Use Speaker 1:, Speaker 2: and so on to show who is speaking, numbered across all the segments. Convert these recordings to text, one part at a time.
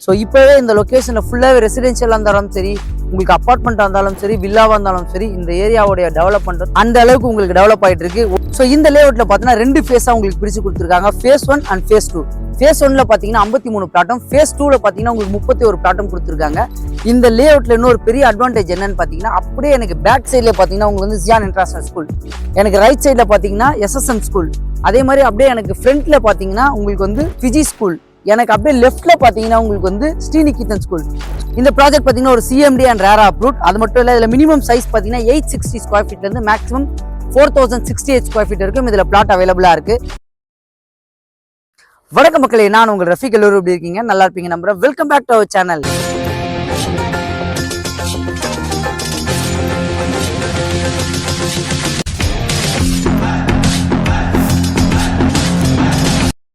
Speaker 1: So இப்போவே இந்த லொக்கேஷனில் ஃபுல்லாகவே ரெசிடென்ஷியலாக இருந்தாலும் சரி, உங்களுக்கு அப்பார்ட்மெண்ட்டாக இருந்தாலும் சரி, வில்லாவாக இருந்தாலும் சரி, இந்த ஏரியாவுடைய டெவலப்மெண்ட் அந்த அளவுக்கு உங்களுக்கு டெவலப் ஆகிட்டு இருக்கு. ஸோ இந்த லேஅவுட்டில் பார்த்தீங்கன்னா 2 ஃபேஸாக உங்களுக்கு பிரித்து கொடுத்துருக்காங்க. Phase 1 and phase 2. ஃபேஸ் 1ல பார்த்தீங்கன்னா 53 பிளாட்டும், ஃபேஸ் 2ல பார்த்தீங்கன்னா உங்களுக்கு 31 பிளாட்டும் கொடுத்துருக்காங்க. இந்த லேஅவுட்டில் இன்னொரு பெரிய அட்வான்டேஜ் என்னன்னு பார்த்தீங்கன்னா, அப்படியே எனக்கு பேக் சைடில் பார்த்தீங்கன்னா உங்களுக்கு வந்து ஜியான் இன்டர்நேஷனல் ஸ்கூல், எனக்கு ரைட் சைடில் பார்த்தீங்கன்னா SSM ஸ்கூல், அதே மாதிரி அப்படியே எனக்கு ஃப்ரண்ட்ல பார்த்தீங்கன்னா உங்களுக்கு வந்து ஃபிஜி ஸ்கூல், எனக்கு அப்படியே லெஃப்ட்ல பார்த்தீங்கன்னா உங்களுக்கு வந்து ஸ்ரீநிகேதன் ஸ்கூல். இந்த ப்ராஜெக்ட் பார்த்தீங்கன்னா ஒரு CMD அண்ட் ரேரா அப்ரூவ்ட். அது மட்டும் இல்லை, இதில் மினிமம் சைஸ் பார்த்தீங்கன்னா 860 ஸ்கொயர் ஃபீட்லேருந்து மேக்ஸிமம் 4068 ஸ்கொயர் ஃபீட் இருக்கும். இதில் பிளாட் அவைலபிளாக இருக்கு. வணக்கம் மக்களே, நான் உங்கள் ரஃபீக். எல்லோரும் எப்படி இருக்கீங்க? நல்லா இருப்பீங்க நம்புறேன். Welcome back to our channel.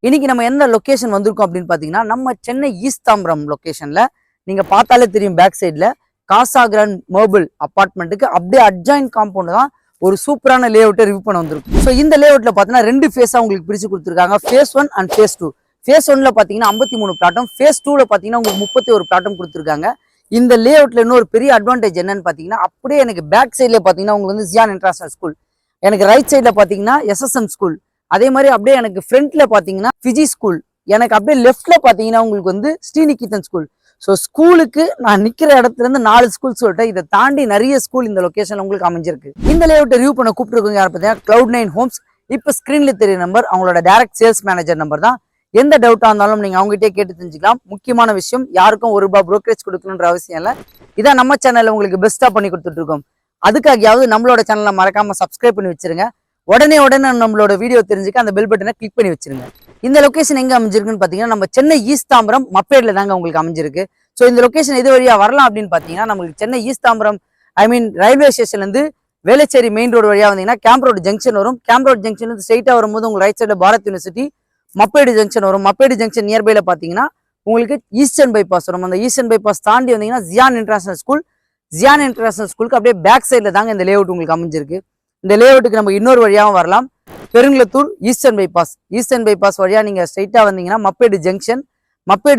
Speaker 1: இன்னைக்கு நம்ம எந்த லொக்கேஷன் வந்திருக்கோம் அப்படின்னு பார்த்தீங்கன்னா, நம்ம சென்னை ஈஸ்ட் தாம்பரம் லொக்கேஷன்ல நீங்க பார்த்தாலே தெரியும், பேக் சைட்ல காசா கிராண்ட் மர்பிள் அப்பார்ட்மெண்ட்டுக்கு அப்படியே அட்ஜாயின் காம்பவுண்ட் தான் ஒரு சூப்பரான லேஅவுட்டை ரிவ்யூ பண்ண வந்திருக்கும். ஸோ இந்த லேஅவுட்ல பார்த்தீங்கன்னா 2 ஃபேஸா உங்களுக்கு பிரிச்சு கொடுத்துருக்காங்க. Phase 1 and phase 2. ஃபேஸ் 1ல பார்த்தீங்கன்னா 53 பிளாட்டும், ஃபேஸ் 2ல பார்த்தீங்கன்னா உங்களுக்கு 31 பிளாட்டும் கொடுத்துருக்காங்க. இந்த லேஅவுட்ல இன்னொரு பெரிய அட்வான்டேஜ் என்னன்னு பார்த்தீங்கன்னா, அப்படியே எனக்கு பேக் சைட்ல பார்த்தீங்கன்னா உங்களுக்கு வந்து ஜியான் இன்டர்நேஷனல் ஸ்கூல், எனக்கு ரைட் சைட்ல பார்த்தீங்கன்னா SSM ஸ்கூல், அதே மாதிரி அப்படியே எனக்கு ஃப்ரண்ட்ல பார்த்தீங்கன்னா ஃபிஜி ஸ்கூல், எனக்கு அப்படியே லெஃப்ட்ல பார்த்தீங்கன்னா உங்களுக்கு வந்து ஸ்ரீநிகேதன் ஸ்கூல். ஸோ ஸ்கூலுக்கு நான் நிற்கிற இடத்துல இருந்து 4 ஸ்கூல் சொல்லிட்டேன். இதை தாண்டி நிறைய ஸ்கூல் இந்த லொக்கேஷன்ல உங்களுக்கு அமைஞ்சிருக்கு. இந்த லேஅவுட்டை ரிவ்யூ பண்ண கூப்பிட்டுருக்கோங்க யார் பார்த்தீங்கன்னா Cloud9 Homes. இப்போ ஸ்க்ரீன்ல தெரிய நம்பர் அவங்களோட டைரக்ட் சேல்ஸ் மேனேஜர் நம்பர் தான். எந்த டவுட்டாக இருந்தாலும் நீங்கள் அவங்ககிட்டே கேட்டு தெரிஞ்சுக்கலாம். முக்கியமான விஷயம், யாருக்கும் ₹1 புரோக்கரேஜ் கொடுக்கணுன்ற அவசியம் இல்லை. இதான் நம்ம சேனலில் உங்களுக்கு பெஸ்ட்டாக பண்ணி கொடுத்துட்டு இருக்கோம். அதுக்காகயாவது நம்மளோட சேனலை மறக்காம சப்ஸ்கிரைப் பண்ணி வச்சிருங்க. உடனே நம்மளோட வீடியோ தெரிஞ்சுக்க அந்த பெல் பட்டனை கிளிக் பண்ணி வச்சிருங்க. இந்த லொகேஷன் எங்க அமைஞ்சிருக்குன்னு பாத்தீங்கன்னா, நம்ம சென்னை ஈஸ்ட் தாம்பரம் மப்பேட்ல தாங்க உங்களுக்கு அமைஞ்சிருக்கு. ஸோ இந்த லொகேஷன் எது வழியா வரலாம் அப்படின்னு பாத்தீங்கன்னா, நமக்கு சென்னை ஈஸ்ட் தாம்பரம் ரயில்வே ஸ்டேஷன்ல இருந்து வேளச்சேரி மெயின் ரோடு வழியா வந்தீங்கன்னா கேம்ப் ரோடு ஜங்ஷன் வரும். கேம்ப் ரோடு ஜங்ஷன் இருந்து ஸ்ட்ரைட்டா வரும்போது உங்களுக்கு ரைட் சைடுல பாரத் யூனிவர்சிட்டி, மப்பேடு ஜங்ஷன் வரும். மப்பேடு ஜங்ஷன் நியர்பைல பாத்தீங்கன்னா உங்களுக்கு ஈஸ்டர்ன் பைபாஸ் வரும். அந்த ஈஸ்டர்ன் பைபாஸ் தாண்டி வந்தீங்கன்னா Ziyan international school. Ziyan international ஸ்கூலுக்கு அப்படியே பேக் சைட்ல தாங்க இந்த லேஅவுட் உங்களுக்கு அமைஞ்சிருக்கு. இந்த லேஅவுட்டுக்கு நம்ம இன்னொரு வழியாகவும் வரலாம். பெருங்குளத்தூர் ஈஸ்டர்ன் பைபாஸ் வழியா நீங்க ஸ்ட்ரைட்டா வந்தீங்கன்னா மப்பேடு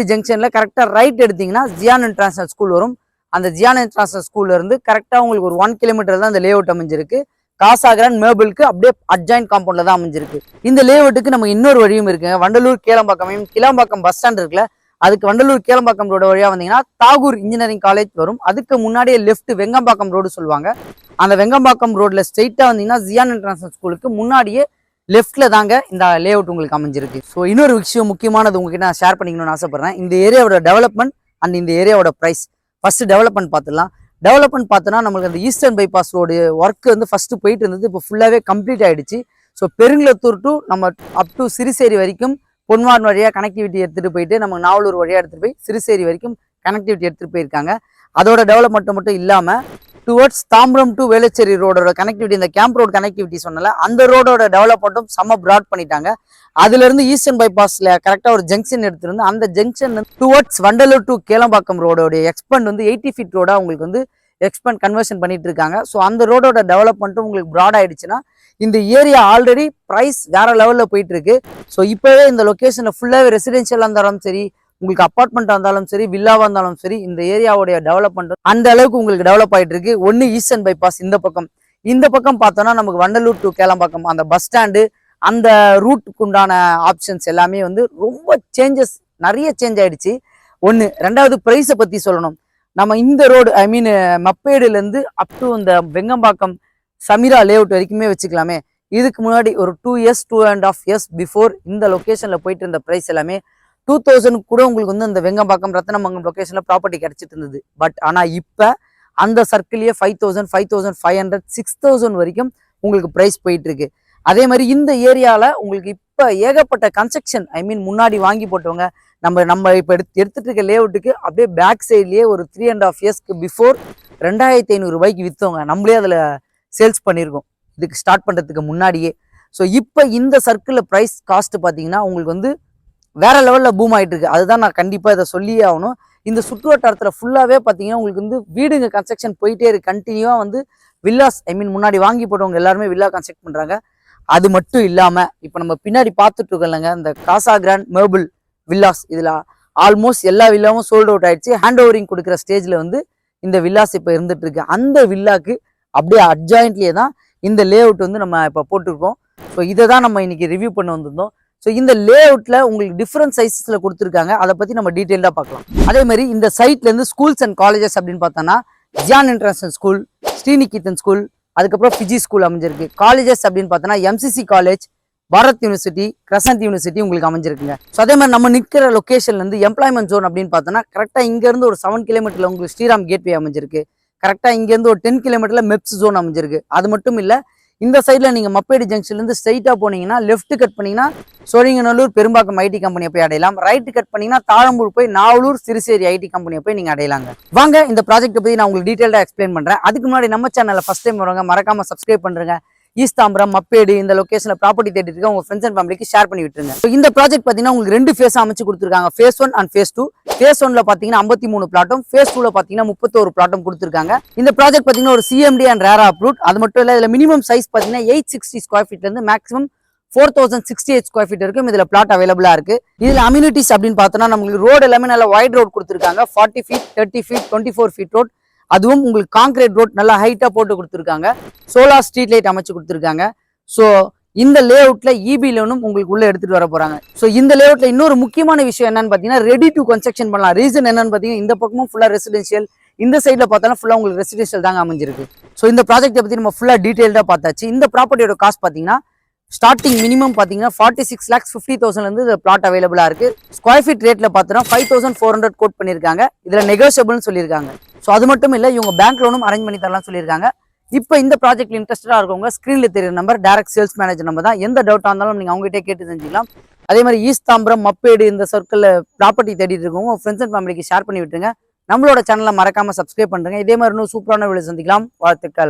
Speaker 1: ஜங்ஷன்ல கரெக்டா ரைட் எடுத்தீங்கன்னா ஜியான் இன்டர்நேஷனல் ஸ்கூல் வரும். அந்த ஜியான் இன்டர்நேஷனல் ஸ்கூல்ல இருந்து கரெக்டா உங்களுக்கு ஒரு 1 கிலோமீட்டர் தான் இந்த லேஅவுட் அமைஞ்சிருக்கு. காசா கிராண்ட் மர்பிளுக்கு அப்படியே அட்ஜாயின் காம்பவுண்ட்ல தான் அமைஞ்சிருக்கு. இந்த லேஅவுட்டுக்கு நம்ம இன்னொரு வழியும் இருக்குங்க. வண்டலூர் கிளம்பாக்கம் பஸ் ஸ்டாண்ட் இருக்குல்ல, அதுக்கு வண்டலூர் கேளம்பாக்கம் ரோடு வழியா வந்தீங்கன்னா தாகூர் இன்ஜினியரிங் காலேஜ் வரும். அதுக்கு முன்னாடியே லெஃப்ட் வெங்கம்பாக்கம் ரோடு சொல்லுவாங்க. அந்த வெங்கம்பாக்கம் ரோட்ல ஸ்ட்ரெயிட்டா வந்தீங்கன்னா ஜியான் இன்டர்நேஷனல் ஸ்கூலுக்கு முன்னாடியே லெஃப்ட்ல தாங்க இந்த லேஅவுட் உங்களுக்கு அமைஞ்சிருக்கு. ஸோ இன்னொரு விஷயம் முக்கியமானது உங்ககிட்ட நான் ஷேர் பண்ணிக்கணும்னு ஆசைப்படுறேன். இந்த ஏரியாவோட டெவலப்மெண்ட் அண்ட் இந்த ஏரியாவோட பிரைஸ். ஃபர்ஸ்ட் டெவலப்மெண்ட் பார்த்துலாம். டெவலப்மெண்ட் பார்த்தோன்னா நம்மளுக்கு அந்த ஈஸ்டர்ன் பைபாஸ் ரோடு ஒர்க் வந்து ஃபர்ஸ்ட் போயிட்டு இருந்தது, இப்போ ஃபுல்லாவே கம்ப்ளீட் ஆயிடுச்சு. ஸோ பெருங்குளத்தூர் டு நம்ம அப் டு சிறுசேரி வரைக்கும் பொன்வான் வழியா கனெக்டிவிட்டி எடுத்துட்டு போயிட்டு நம்ம நாவலூர் வழியா எடுத்துட்டு போய் சிறுசேரி வரைக்கும் கனெக்டிவிட்டி எடுத்துட்டு போயிருக்காங்க. அதோட டெவலப்மெண்ட் மட்டும் இல்லாம டுவர்ட்ஸ் தாம்பரம் டு வேளச்சேரி ரோடோட கனெக்டிவிட்டி, இந்த கேம்ப் ரோடு கனெக்டிவிட்டி சொன்னல, அந்த ரோடோட டெவலப்மெண்ட்டும் செம்ம பிராட் பண்ணிட்டாங்க. அதுல இருந்து ஈஸ்டர்ன் பைபாஸ்ல கரெக்டா ஒரு ஜங்ஷன் எடுத்துருந்து அந்த junction towards Vandalur to Kelambakkam ரோடோட எக்ஸ்பெண்ட் வந்து 80 ஃபீட் ரோடா உங்களுக்கு வந்து எக்ஸ்பெண்ட் கன்வர்ஷன் பண்ணிட்டு இருக்காங்க. ஸோ அந்த ரோடோட டெவலப்மெண்ட்டும் உங்களுக்கு பிராட் ஆயிடுச்சுன்னா இந்த ஏரியா ஆல்ரெடி பிரைஸ் வேற லெவல்ல போயிட்டு இருக்கு. ஸோ இப்பவே இந்த லொகேஷன்ல ஃபுல்லாவே ரெசிடென்ஷியலா இருந்தாலும் சரி, உங்களுக்கு அப்பார்ட்மெண்ட்டாக இருந்தாலும் சரி, வில்லாவாக இருந்தாலும் சரி, இந்த ஏரியாவுடைய டெவலப்மெண்ட் அந்த அளவுக்கு உங்களுக்கு டெவலப் ஆகிட்டு இருக்கு. ஒன்று ஈஸ்டர்ன் பைபாஸ் இந்த பக்கம் பார்த்தோன்னா நமக்கு வண்டலூர் டு கேளம்பாக்கம் அந்த பஸ் ஸ்டாண்டு, அந்த ரூட்டுக்கு உண்டான ஆப்ஷன்ஸ் எல்லாமே வந்து ரொம்ப நிறைய சேஞ்ச் ஆயிடுச்சு. ஒன்று. ரெண்டாவது, ப்ரைஸை பற்றி சொல்லணும். நம்ம இந்த ரோடு மப்பேடுலேருந்து அப் டு இந்த வெங்கம்பாக்கம் சமீரா லேஅவுட் வரைக்குமே வச்சுக்கலாமே. இதுக்கு முன்னாடி ஒரு 2 இயர்ஸ் 2.5 இயர்ஸ் பிஃபோர் இந்த லொக்கேஷனில் போயிட்டு இருந்த ப்ரைஸ் எல்லாமே 2000 கூட உங்களுக்கு வந்து இந்த வெங்கம்பாக்கம் ரத்னமங்கம் லொக்கேஷன்ல ப்ராப்பர்ட்டி கிடைச்சிட்டு இருந்தது. பட் ஆனா இப்ப அந்த சர்க்கிள்லயே 5000, 5500, 6000 வரைக்கும் உங்களுக்கு பிரைஸ் போயிட்டு இருக்கு. அதே மாதிரி இந்த ஏரியால உங்களுக்கு இப்ப ஏகப்பட்ட கன்ஸ்ட்ரக்ஷன் முன்னாடி வாங்கி போட்டவங்க நம்ம இப்ப எடுத்துட்டு இருக்க லேஅவுட்டுக்கு அப்படியே பேக் சைட்லயே ஒரு 3.5 இயர்ஸ்க்கு பிஃபோர் 2500 ரூபாய்க்கு வித்தவங்க நம்மளே அதுல சேல்ஸ் பண்ணியிருக்கோம், இதுக்கு ஸ்டார்ட் பண்றதுக்கு முன்னாடியே. ஸோ இப்போ இந்த சர்க்கிள் பிரைஸ் காஸ்ட் பார்த்தீங்கன்னா உங்களுக்கு வந்து வேற லெவல்ல பூம் ஆயிட்டு இருக்கு. அதுதான் நான் கண்டிப்பா இதை சொல்லியே ஆகணும். இந்த சுற்றுவட்டாரத்துல ஃபுல்லாவே பாத்தீங்கன்னா உங்களுக்கு வந்து வீடுங்க கன்ஸ்ட்ரக்ஷன் போயிட்டே இருக்கு. கண்டினியூவா வந்து வில்லாஸ் முன்னாடி வாங்கி போட்டவங்க எல்லாருமே வில்லா கன்ஸ்ட்ரக்ட் பண்றாங்க. அது மட்டும் இல்லாம இப்ப நம்ம பின்னாடி பார்த்துட்டு இருக்கோம்லங்க, இந்த காசா கிராண்ட் மர்பிள் வில்லாஸ், இதுல ஆல்மோஸ்ட் எல்லா வில்லாவும் சோல்ட் அவுட் ஆயிடுச்சு. ஹேண்ட் ஓவரிங் கொடுக்குற ஸ்டேஜ்ல வந்து இந்த வில்லாஸ் இப்போ இருந்துட்டு இருக்கு. அந்த வில்லாக்கு அப்படியே அட்ஜாயின்ட்லேயே தான் இந்த லே அவுட் வந்து நம்ம இப்போ போட்டிருக்கோம். ஸோ இதை தான் நம்ம இன்னைக்கு ரிவ்யூ பண்ண வந்திருந்தோம். ஸோ இந்த லே அவுட்ல உங்களுக்கு டிஃப்ரெண்ட் சைஸஸ்ல கொடுத்துருக்காங்க. அதை பத்தி நம்ம டீட்டெயிலாக பார்க்கலாம். அதே மாதிரி இந்த சைட்ல இருந்து ஸ்கூல்ஸ் அண்ட் காலேஜஸ் அப்படின்னு பார்த்தோம்னா Ziyan international school, Sriniketan school, அதுக்கப்புறம் ஃபிஜி ஸ்கூல் அமைஞ்சிருக்கு. காலேஜஸ் அப்படின்னு பார்த்தோன்னா MCC college, Bharat university, crescent university உங்களுக்கு அமைஞ்சிருக்குங்க. ஸோ அதே மாதிரி நம்ம நிற்கிற லொக்கேஷன்ல இருந்து எம்ப்ளாய்மெண்ட் ஜோன் அப்படின்னு பார்த்தோன்னா கரெக்டாக இங்கேருந்து ஒரு 7 கிலோமீட்டர்ல உங்களுக்கு ஸ்ரீராம் கேட்வே அமைஞ்சிருக்கு. கரெக்டாக இங்கேருந்து ஒரு 10 கிலோமீட்டர்ல மெப்ஸ் ஜோன் அமைஞ்சிருக்கு. அது மட்டும் இல்லை, இந்த சைடில் நீங்கள் மப்பேடி ஜங்ஷன்லேருந்து ஸ்ட்ரைட்டாக போனீங்கன்னா லெஃப்ட் கட் பண்ணிங்கன்னா சோழிங்கநல்லூர் பெரும்பாக்கம் ஐடி கம்பெனியை போய் அடையலாம். ரைட் கட் பண்ணிங்கன்னா தாழம்பூர் போய் நாவலூர் சிறுசேரி ஐடி கம்பெனியை போய் நீங்கள் அடையலாங்க. வாங்க இந்த ப்ராஜெக்ட்டை பற்றி நான் உங்களுக்கு டீட்டெயிலாக எக்ஸ்பிளைன் பண்ணுறேன். அதுக்கு முன்னாடி நம்ம சேனலில் ஃபஸ்ட் டைம் வரவங்க மறக்காம சப்ஸ்கிரைப் பண்ணுறேங்க. ஈஸ்ட் தாம்பரம், மப்பேடு இந்த லொகேஷனில் ப்ராப்பர்ட்டி தேடிட்டு இருக்க உங்கள் ஃப்ரெண்ட்ஸ் அண்ட் ஃபேமிலிக்கு ஷேர் பண்ணி விட்டுருங்க. இந்த ப்ராஜெக்ட் பார்த்தீங்கன்னா உங்களுக்கு 2 ஃபேஸ் அமைச்சு கொடுத்துருக்காங்க. Phase 1 and phase 2. ஃபேஸ் 1ல பார்த்தீங்கன்னா 53 பிளாட்டும், ஃபேஸ் 2ல பார்த்தீங்கன்னா 31 பிளாட்டும் கொடுத்துருக்காங்க. இந்த ப்ராஜெக்ட் பார்த்தீங்கன்னா ஒரு சிஎம்டி அண்ட் ரேரா அப்ரூவ்ட். அது மட்டும் இல்லை, இதில் மினிமம் சைஸ் பார்த்தீங்கன்னா 860 ஸ்கொயர் ஃபீட்லேருந்து மேக்ஸிமம் 4068 ஸ்கொயர் ஃபீட் இருக்கும். இதில் பிளாட் அவைலபிளாக இருக்கு. இதில் அம்யூனிட்டிஸ் அப்படின்னு பார்த்தோன்னா நம்மளுக்கு ரோடு எல்லாமே நல்ல வைட் ரோட் கொடுத்துருக்காங்க. 40 ஃபீட், 30 ஃபீட், 24 ஃபீட் ரோட். அதுவும் உங்களுக்கு கான்கிரீட் ரோட் நல்லா ஹைட்டாக போட்டு கொடுத்துருக்காங்க. சோலார் ஸ்ட்ரீட் லைட் அமைச்சு கொடுத்துருக்காங்க. ஸோ இந்த லே அவுட்ல இபி லோனும் உங்களுக்கு உள்ள எடுத்துட்டு வர போறாங்க. ஸோ இந்த லே அவுட்ல இன்னொரு முக்கியமான விஷயம் என்னன்னு பார்த்தீங்கன்னா ரெடி டு கன்ஸ்ட்ரக்ஷன் பண்ணலாம். ரீசன் என்னன்னு பார்த்தீங்கன்னா இந்த பக்கமும் ஃபுல்லா ரெசிடென்ஷியல், இந்த சைடில் பார்த்தாலும் ஃபுல்லா உங்களுக்கு ரெசிடென்ஷியல் தாங்க அமைஞ்சிருக்கு. ஸோ இந்த ப்ராஜெக்ட்டை பத்தி நம்ம ஃபுல்லா டீடைல்டா பார்த்தாச்சு. இந்த ப்ராப்பர்ட்டியோட காஸ்ட் பார்த்தீங்கன்னா ஸ்டார்டிங் மினிமம் பார்த்தீங்கன்னா 46,50,000 இருந்து இந்த பிளாட் அவைலபிளா இருக்கு. ஸ்கொயர் ஃபீட் ரேட்ல பார்த்தோன்னா 5,400 கோட் பண்ணியிருக்காங்க. இதுல நெகோஷியபிள்னு சொல்லியிருக்காங்க. ஸோ அது மட்டும் இல்லை, இவங்க பேங்க் லோனும் அரேஞ்ச் பண்ணி தரலாம் சொல்லியிருக்காங்க. இப்போ இந்த ப்ராஜெக்ட்ல இன்ட்ரெஸ்டடா இருக்கவங்க ஸ்கிரீன்ல தெரியுற number direct sales manager number தான். எந்த டவுட்டா இருந்தாலும் நீங்க அவங்ககிட்ட கேட்டு தெரிஞ்சுக்கலாம். அதே மாதிரி ஈஸ்ட் தாம்பரம், மப்பேடு இந்த சர்க்கிள்ல ப்ராப்பர்ட்டி தேடிட்டு இருக்கவங்க ஃப்ரெண்ட்ஸ் அண்ட் ஃபேமிலிக்கு ஷேர் பண்ணி விட்டுருங்க. நம்மளோட சேனலை மறக்காம சப்ஸ்கிரைப் பண்ணுங்க. இதே மாதிரி இன்னும் சூப்பரான வீடியோ சந்திக்கலாம். வாழ்த்துக்கள்.